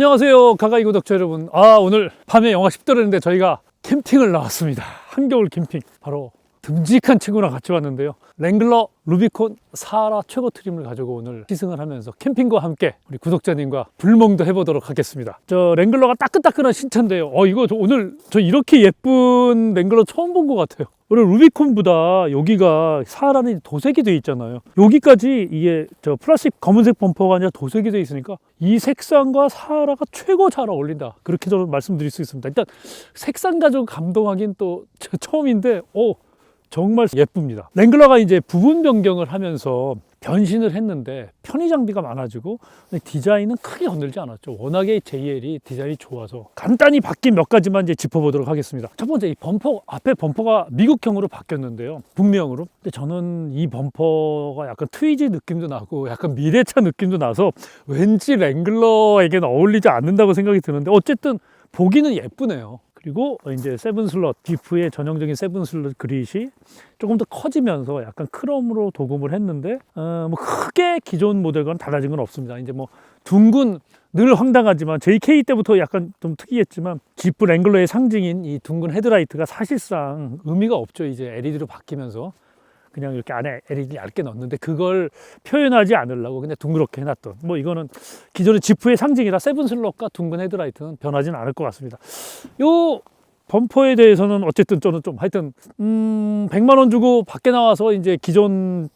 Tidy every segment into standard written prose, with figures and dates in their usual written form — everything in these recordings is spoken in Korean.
안녕하세요, 가가이 구독자 여러분. 오늘 밤에 영하 10도랬는데 저희가 캠핑을 나왔습니다. 한겨울 캠핑. 바로 듬직한 친구랑 같이 왔는데요, 랭글러 루비콘 사하라 최고 트림을 가지고 오늘 시승을 하면서 캠핑과 함께 우리 구독자님과 불멍도 해보도록 하겠습니다. 저 랭글러가 따끈따끈한 신차인데요, 이거 오늘 저 이렇게 예쁜 랭글러 처음 본 것 같아요. 오늘 루비콘보다 여기가 사하라는 도색이 되어 있잖아요. 여기까지 이게 저 플라스틱 검은색 범퍼가 아니라 도색이 되어 있으니까 이 색상과 사하라가 최고 잘 어울린다, 그렇게 저는 말씀드릴 수 있습니다. 일단 색상 가지고 감동하긴 또 처음인데 정말 예쁩니다. 랭글러가 이제 부분 변경을 하면서 변신을 했는데 편의 장비가 많아지고 디자인은 크게 건들지 않았죠. 워낙에 JL이 디자인이 좋아서 간단히 바뀐 몇 가지만 이제 짚어보도록 하겠습니다. 첫 번째, 이 범퍼, 앞에 범퍼가 미국형으로 바뀌었는데요, 북미형으로. 근데 저는 이 범퍼가 약간 트위지 느낌도 나고 약간 미래차 느낌도 나서 왠지 랭글러에게는 어울리지 않는다고 생각이 드는데 어쨌든 보기는 예쁘네요. 그리고 이제 세븐 슬롯, 지프의 전형적인 세븐 슬롯 그릿이 조금 더 커지면서 약간 크롬으로 도금을 했는데 뭐 크게 기존 모델과는 달라진 건 없습니다. 이제 뭐 둥근, 늘 황당하지만 JK 때부터 약간 좀 특이했지만 지프 랭글러의 상징인 이 둥근 헤드라이트가 사실상 의미가 없죠. 이제 LED로 바뀌면서 그냥 이렇게 안에 LED 얇게 넣었는데 그걸 표현하지 않으려고 그냥 둥그렇게 해놨던, 뭐 이거는 기존의 지프의 상징이라 세븐 슬롯과 둥근 헤드라이트는 변하지는 않을 것 같습니다. 요 범퍼에 대해서는 어쨌든 저는 좀 하여튼 100만 원 주고 밖에 나와서 이제 기존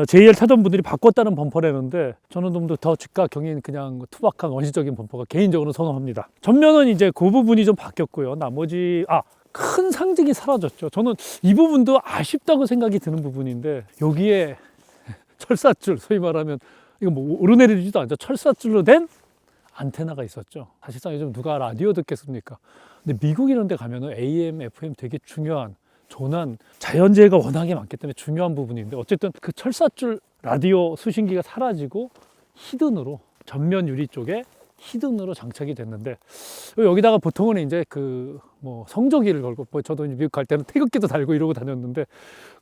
JL 타던 분들이 바꿨다는 범퍼라는데 저는 좀 더 직가 경인 그냥 투박한 원시적인 범퍼가 개인적으로 선호합니다. 전면은 이제 그 부분이 좀 바뀌었고요. 나머지 큰 상징이 사라졌죠. 저는 이 부분도 아쉽다고 생각이 드는 부분인데, 여기에 철사줄, 소위 말하면 이거 뭐 오르내리지도 않죠. 철사줄로 된 안테나가 있었죠. 사실상 요즘 누가 라디오 듣겠습니까? 근데 미국 이런 데 가면은 AM, FM 되게 중요한, 조난, 자연재해가 워낙에 많기 때문에 중요한 부분인데 어쨌든 그 철사줄 라디오 수신기가 사라지고 히든으로, 전면 유리 쪽에 히든으로 장착이 됐는데, 여기다가 보통은 이제 뭐 성조기를 걸고, 뭐 저도 미국 갈 때는 태극기도 달고 이러고 다녔는데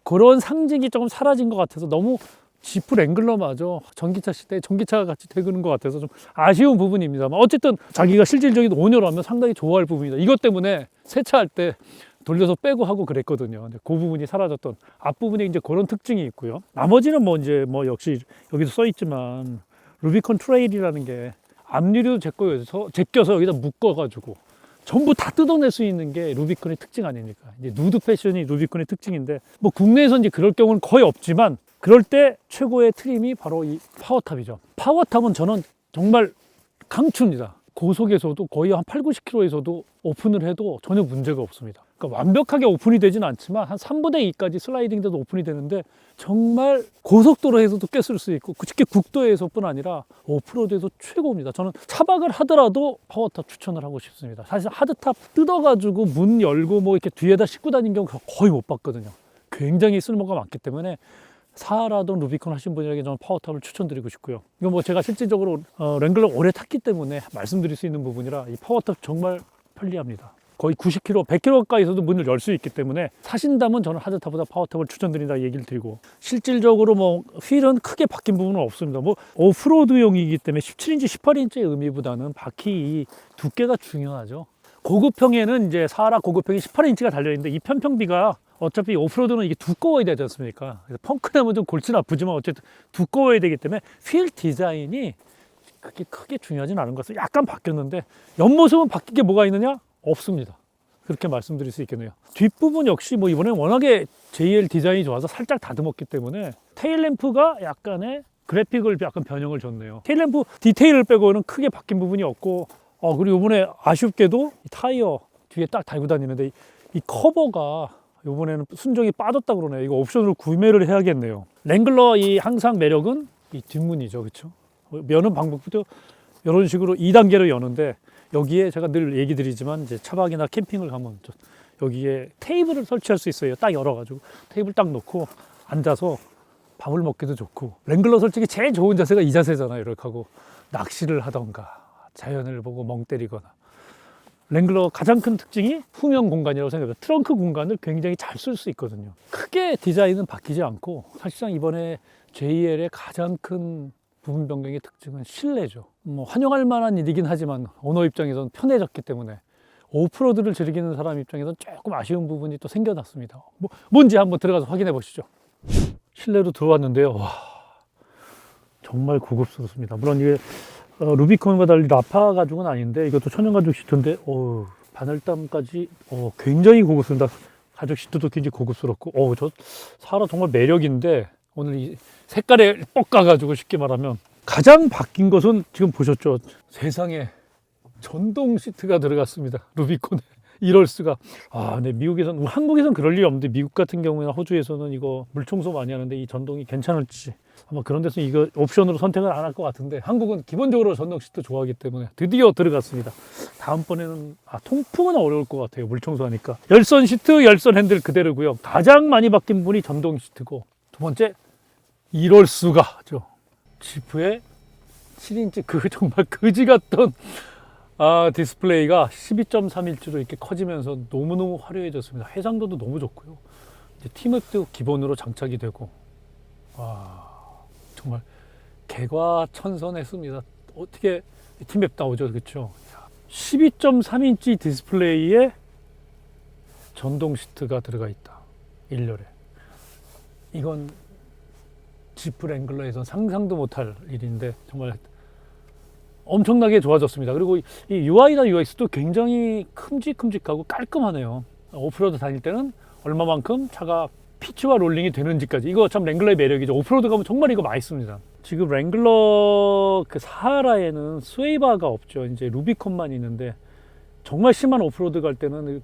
그런 상징이 조금 사라진 것 같아서 너무 지프 랭글러마저 전기차 시대에 전기차가 같이 되는 것 같아서 좀 아쉬운 부분입니다만, 어쨌든 자기가 실질적인 오너라면 상당히 좋아할 부분이다. 이것 때문에 세차할 때 돌려서 빼고 하고 그랬거든요. 근데 그 부분이 사라졌던, 앞부분에 이제 그런 특징이 있고요. 나머지는 뭐 이제 뭐 역시 여기도 써 있지만 루비콘 트레일이라는 게 앞유리도 제껴서 여기다 묶어가지고 전부 다 뜯어낼 수 있는 게 루비콘의 특징 아닙니까? 이제 누드 패션이 루비콘의 특징인데, 뭐 국내에서는 이제 그럴 경우는 거의 없지만 그럴 때 최고의 트림이 바로 이 파워탑이죠. 파워탑은 저는 정말 강추입니다. 고속에서도 거의 한 8, 90km에서도 오픈을 해도 전혀 문제가 없습니다. 그러니까 완벽하게 오픈이 되진 않지만 한 3분의 2까지 슬라이딩 돼도 오픈이 되는데, 정말 고속도로에서도 꽤 쓸 수 있고 특히 국도에서뿐 아니라 오프로드에서 최고입니다. 저는 차박을 하더라도 파워탑 추천을 하고 싶습니다. 사실 하드탑 뜯어가지고 문 열고 뭐 이렇게 뒤에다 싣고 다니는 경우 거의 못 봤거든요. 굉장히 쓸모가 많기 때문에 사하라든 루비콘 하신 분들에게 저는 파워탑을 추천드리고 싶고요. 이건 뭐 제가 실질적으로 랭글러 오래 탔기 때문에 말씀드릴 수 있는 부분이라 이 파워탑 정말 편리합니다. 거의 90km, 100km 가까이서도 문을 열 수 있기 때문에 사신다면 저는 하드탑보다 파워탑을 추천드린다 얘기를 드리고, 실질적으로 뭐 휠은 크게 바뀐 부분은 없습니다. 뭐 오프로드용이기 때문에 17인치, 18인치의 의미보다는 바퀴 두께가 중요하죠. 고급형에는 이제 사하라 고급형이 18인치가 달려있는데 이 편평비가 어차피 오프로드는 이게 두꺼워야 되지 않습니까? 그래서 펑크 나면 좀 골치는 아프지만 어쨌든 두꺼워야 되기 때문에 휠 디자인이 그렇게 크게 중요하진 않은 것 같아요. 약간 바뀌었는데 옆모습은 바뀐 게 뭐가 있느냐? 없습니다. 그렇게 말씀드릴 수 있겠네요. 뒷부분 역시 뭐 이번에 워낙에 JL 디자인이 좋아서 살짝 다듬었기 때문에 테일램프가 약간의 그래픽을 약간 변형을 줬네요. 테일램프 디테일을 빼고는 크게 바뀐 부분이 없고, 그리고 이번에 아쉽게도 이 타이어 뒤에 딱 달고 다니는데 이 커버가 이번에는 순정이 빠졌다고 그러네요. 이거 옵션으로 구매를 해야겠네요. 랭글러 이 항상 매력은 이 뒷문이죠. 그렇죠? 여는 방법도 이런 식으로 2단계로 여는데, 여기에 제가 늘 얘기 드리지만 이제 차박이나 캠핑을 가면 여기에 테이블을 설치할 수 있어요. 딱 열어가지고 테이블 딱 놓고 앉아서 밥을 먹기도 좋고, 랭글러 솔직히 제일 좋은 자세가 이 자세잖아요. 이렇게 하고 낚시를 하던가 자연을 보고 멍 때리거나. 랭글러 가장 큰 특징이 후면 공간이라고 생각해요. 트렁크 공간을 굉장히 잘 쓸 수 있거든요. 크게 디자인은 바뀌지 않고 사실상 이번에 JL의 가장 큰 부분 변경의 특징은 실내죠. 뭐 환영할 만한 일이긴 하지만 오너 입장에서는 편해졌기 때문에 오프로드를 즐기는 사람 입장에서는 조금 아쉬운 부분이 또 생겨났습니다. 뭔지 한번 들어가서 확인해 보시죠. 실내로 들어왔는데요. 와, 정말 고급스럽습니다. 물론 이게 루비콘과 달리 라파 가죽은 아닌데 이것도 천연 가죽 시트인데 바늘땀까지 굉장히 고급스럽습니다. 가죽 시트도 굉장히 고급스럽고 저 사라 정말 매력인데 오늘 이 색깔에 뻑가가지고 쉽게 말하면 가장 바뀐 것은 지금 보셨죠? 세상에 전동 시트가 들어갔습니다. 루비콘에. 이럴 수가. 근데 미국에서는, 한국에서는 그럴 일이 없는데 미국 같은 경우에는 호주에서는 이거 물청소 많이 하는데 이 전동이 괜찮을지 아마 그런 데서 이거 옵션으로 선택을 안 할 것 같은데 한국은 기본적으로 전동 시트 좋아하기 때문에 드디어 들어갔습니다. 다음번에는 통풍은 어려울 것 같아요. 물청소하니까. 열선 시트, 열선 핸들 그대로고요. 가장 많이 바뀐 분이 전동 시트고 두 번째, 이럴 수가죠. 지프의 7인치 정말 그지 같던 디스플레이가 12.3인치로 이렇게 커지면서 너무너무 화려해졌습니다. 해상도도 너무 좋고요. 이제 T맵도 기본으로 장착이 되고, 정말 개과천선했습니다. 어떻게 T맵 나오죠, 그렇죠? 12.3인치 디스플레이에 전동 시트가 들어가 있다. 1열에. 이건 지프 랭글러에서 상상도 못할 일인데 정말 엄청나게 좋아졌습니다. 그리고 이 UI나 UX도 굉장히 큼직큼직하고 깔끔하네요. 오프로드 다닐 때는 얼마만큼 차가 피치와 롤링이 되는지까지. 이거 참 랭글러의 매력이죠. 오프로드 가면 정말 이거 많이 씁니다. 지금 랭글러 사하라에는 스웨이바가 없죠. 이제 루비콘만 있는데 정말 심한 오프로드 갈 때는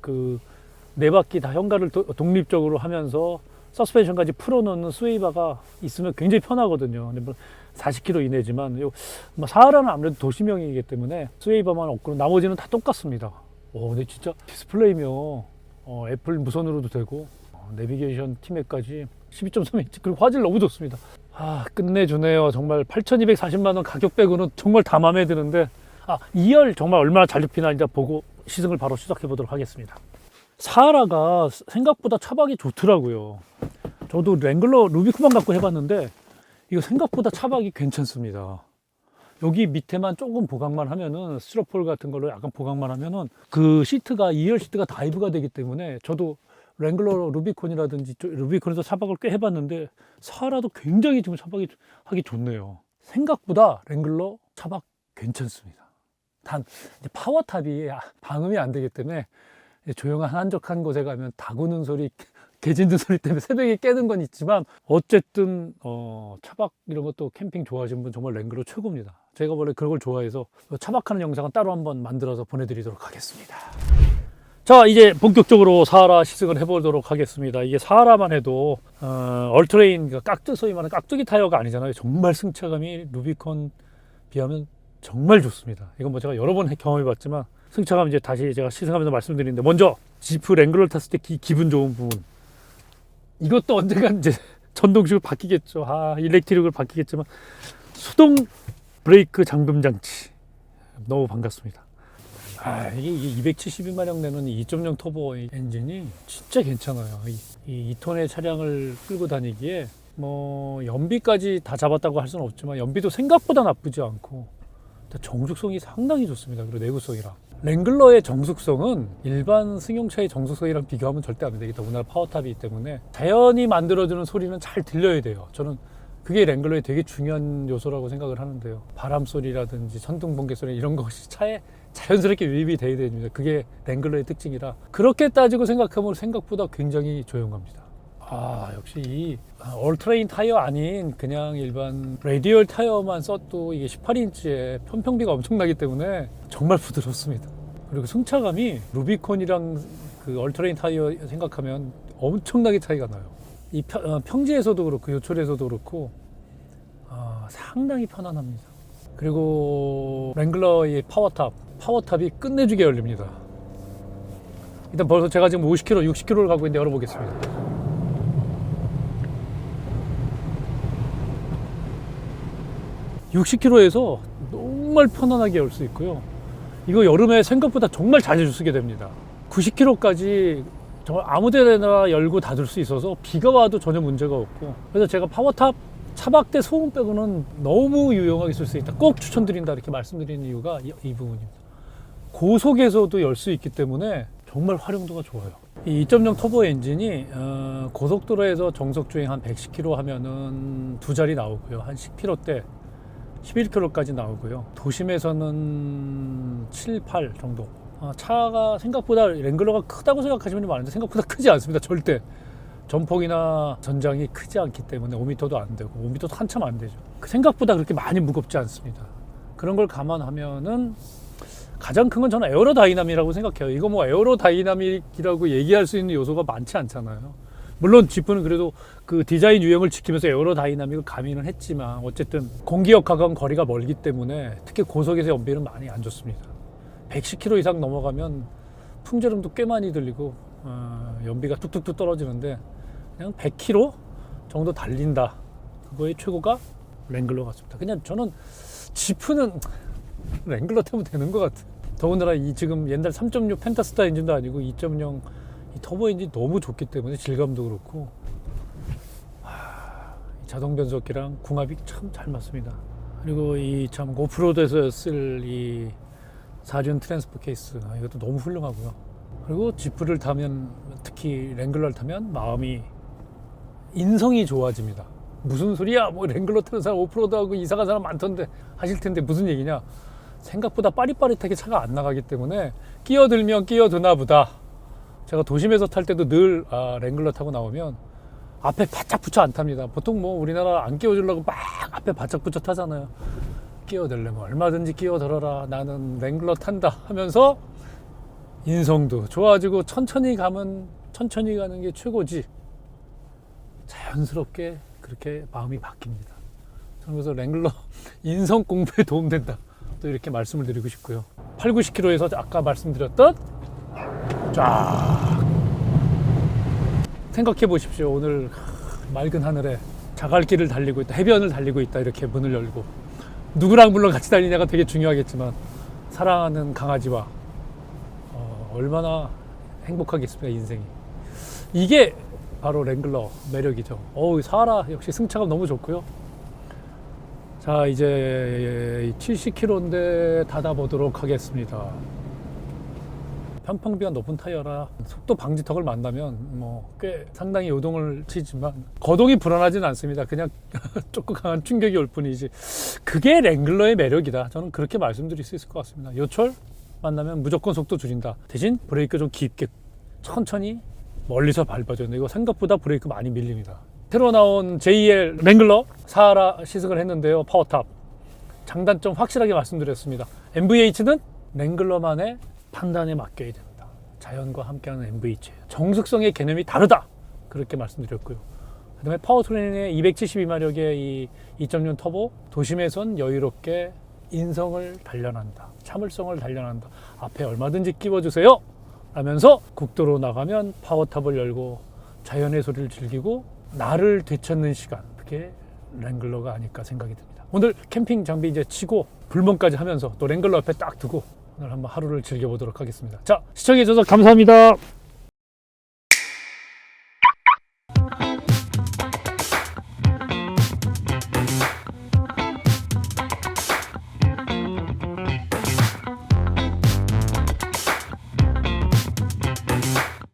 네 바퀴 다 현가를 독립적으로 하면서 서스펜션까지 풀어놓는 스웨이바가 있으면 굉장히 편하거든요. 근데 40km 이내지만 사하라는 아무래도 도시명이기 때문에 스웨이바만 없고 나머지는 다 똑같습니다. 근데 진짜 디스플레이며 애플 무선으로도 되고 내비게이션 T맵까지 12.3인치 그리고 화질 너무 좋습니다. 끝내주네요. 정말 8,240만 원 가격 빼고는 정말 다 마음에 드는데 2열 정말 얼마나 잘 잡히나 이제 보고 시승을 바로 시작해 보도록 하겠습니다. 사하라가 생각보다 차박이 좋더라고요. 저도 랭글러 루비콘만 갖고 해봤는데 이거 생각보다 차박이 괜찮습니다. 여기 밑에만 조금 보강만 하면은 스티로폴 같은 걸로 약간 보강만 하면은 그 시트가 2열 시트가 다이브가 되기 때문에 저도 랭글러 루비콘이라든지 루비콘에서 차박을 꽤 해봤는데 사하라도 굉장히 지금 차박이 하기 좋네요. 생각보다 랭글러 차박 괜찮습니다. 단 파워탑이 방음이 안 되기 때문에 조용한 한적한 곳에 가면 닭 우는 소리, 개 짖는 소리 때문에 새벽에 깨는 건 있지만 어쨌든 차박 이런 것도 캠핑 좋아하시는 분 정말 랭글러 최고입니다. 제가 원래 그런 걸 좋아해서 차박하는 영상은 따로 한번 만들어서 보내드리도록 하겠습니다. 자, 이제 본격적으로 사하라 시승을 해보도록 하겠습니다. 이게 사하라만 해도 얼트레인 소위 말하는 깍두기 타이어가 아니잖아요. 정말 승차감이 루비콘 비하면 정말 좋습니다. 이건 뭐 제가 여러 번 경험해봤지만 승차감 이제 다시 제가 시승하면서 말씀드리는데 먼저 지프 랭글러를 탔을 때 기분 좋은 부분, 이것도 언젠간 이제 전동식으로 바뀌겠죠. 일렉트릭으로 바뀌겠지만 수동 브레이크 잠금 장치 너무 반갑습니다. 이게 272마력 내는 2.0 터보 엔진이 진짜 괜찮아요. 이 2톤의 차량을 끌고 다니기에 뭐 연비까지 다 잡았다고 할 수는 없지만 연비도 생각보다 나쁘지 않고 정숙성이 상당히 좋습니다. 그리고 내구성이랑 랭글러의 정숙성은 일반 승용차의 정숙성이랑 비교하면 절대 안 되겠다. 우리나라 파워탑이기 때문에 자연이 만들어주는 소리는 잘 들려야 돼요. 저는 그게 랭글러의 되게 중요한 요소라고 생각을 하는데요. 바람 소리라든지 천둥 번개 소리 이런 것이 차에 자연스럽게 유입이 돼야 됩니다. 그게 랭글러의 특징이라 그렇게 따지고 생각하면 생각보다 굉장히 조용합니다. 역시 이 올트레인 타이어 아닌 그냥 일반 레디얼 타이어만 써도 이게 18인치에 편평비가 엄청나기 때문에 정말 부드럽습니다. 그리고 승차감이 루비콘이랑 그 올트레인 타이어 생각하면 엄청나게 차이가 나요. 이 평지에서도 그렇고 요철에서도 그렇고 상당히 편안합니다. 그리고 랭글러의 파워탑이 끝내주게 열립니다. 일단 벌써 제가 지금 50km, 60km를 가고 있는데 열어보겠습니다. 60km에서 정말 편안하게 열 수 있고요. 이거 여름에 생각보다 정말 자주 쓰게 됩니다. 90km까지 정말 아무 데나 열고 닫을 수 있어서 비가 와도 전혀 문제가 없고, 그래서 제가 파워탑 차박대 소음 빼고는 너무 유용하게 쓸 수 있다. 꼭 추천드린다 이렇게 말씀드리는 이유가 이 부분입니다. 고속에서도 열 수 있기 때문에 정말 활용도가 좋아요. 이 2.0 터보 엔진이 고속도로에서 정속 주행 한 110km 하면은 두 자리 나오고요. 한 10km대 11km까지 나오고요. 도심에서는 7, 8 정도. 차가 생각보다 랭글러가 크다고 생각하시는 분이 많은데 생각보다 크지 않습니다. 절대. 전폭이나 전장이 크지 않기 때문에 5m도 안 되고 5m도 한참 안 되죠. 생각보다 그렇게 많이 무겁지 않습니다. 그런 걸 감안하면은 가장 큰 건 저는 에어로다이나믹이라고 생각해요. 이거 뭐 에어로다이나믹이라고 얘기할 수 있는 요소가 많지 않잖아요. 물론 지프는 그래도 그 디자인 유형을 지키면서 에어로다이나믹을 가미는 했지만 어쨌든 공기역학과는 거리가 멀기 때문에 특히 고속에서 연비는 많이 안 좋습니다. 110km 이상 넘어가면 풍절음도 꽤 많이 들리고 연비가 뚝뚝뚝 떨어지는데 그냥 100km 정도 달린다. 그거의 최고가 랭글러 같습니다. 그냥 저는 지프는 랭글러 타면 되는 것 같아요. 더군다나 이 지금 옛날 3.6 펜타스타 엔진도 아니고 2.0 이 터보 엔진이 너무 좋기 때문에 질감도 그렇고 자동 변속기랑 궁합이 참 잘 맞습니다. 그리고 이 참 오프로드에서 쓸 이 4륜 트랜스포 케이스 이것도 너무 훌륭하고요. 그리고 지프를 타면 특히 랭글러를 타면 마음이 인성이 좋아집니다. 무슨 소리야 뭐 랭글러 타는 사람 오프로드하고 이상한 사람 많던데 하실 텐데 무슨 얘기냐. 생각보다 빠릿빠릿하게 차가 안 나가기 때문에 끼어들면 끼어드나 보다. 제가 도심에서 탈 때도 늘 랭글러 타고 나오면 앞에 바짝 붙여 안 탑니다. 보통 뭐 우리나라 안 끼워주려고 막 앞에 바짝 붙여 타잖아요. 끼어들려면 얼마든지 끼어들어라. 나는 랭글러 탄다 하면서 인성도 좋아지고 천천히 가면 천천히 가는 게 최고지. 자연스럽게 그렇게 마음이 바뀝니다. 저는 그래서 랭글러 인성 공부에 도움된다. 또 이렇게 말씀을 드리고 싶고요. 8, 90km에서 아까 말씀드렸던 쫙 생각해 보십시오. 오늘 맑은 하늘에 자갈길을 달리고 있다. 해변을 달리고 있다. 이렇게 문을 열고 누구랑 물론 같이 달리냐가 되게 중요하겠지만 사랑하는 강아지와 얼마나 행복하겠습니까 인생이. 이게 바로 랭글러 매력이죠. 사하라 역시 승차감 너무 좋고요. 자 이제 70km인데 닫아보도록 하겠습니다. 편평비가 높은 타이어라 속도 방지턱을 만나면 뭐 꽤 상당히 요동을 치지만 거동이 불안하지는 않습니다. 그냥 조금 강한 충격이 올 뿐이지. 그게 랭글러의 매력이다. 저는 그렇게 말씀드릴 수 있을 것 같습니다. 요철 만나면 무조건 속도 줄인다. 대신 브레이크 좀 깊게 천천히 멀리서 밟아줘야 되는데 이거 생각보다 브레이크 많이 밀립니다. 새로 나온 JL 랭글러 사하라 시승을 했는데요. 파워탑 장단점 확실하게 말씀드렸습니다. MVH는 랭글러만의 판단에 맡겨야 됩니다. 자연과 함께하는 MVH예요. 정숙성의 개념이 다르다. 그렇게 말씀드렸고요. 그 다음에 파워트레인의 272마력의 이 2.0 터보 도심에선 여유롭게 인성을 단련한다. 참을성을 단련한다. 앞에 얼마든지 끼워주세요. 라면서 국도로 나가면 파워탑을 열고 자연의 소리를 즐기고 나를 되찾는 시간. 그게 랭글러가 아닐까 생각이 듭니다. 오늘 캠핑 장비 이제 치고 불멍까지 하면서 또 랭글러 옆에 딱 두고 오늘 한번 하루를 즐겨보도록 하겠습니다. 자, 시청해주셔서 감사합니다.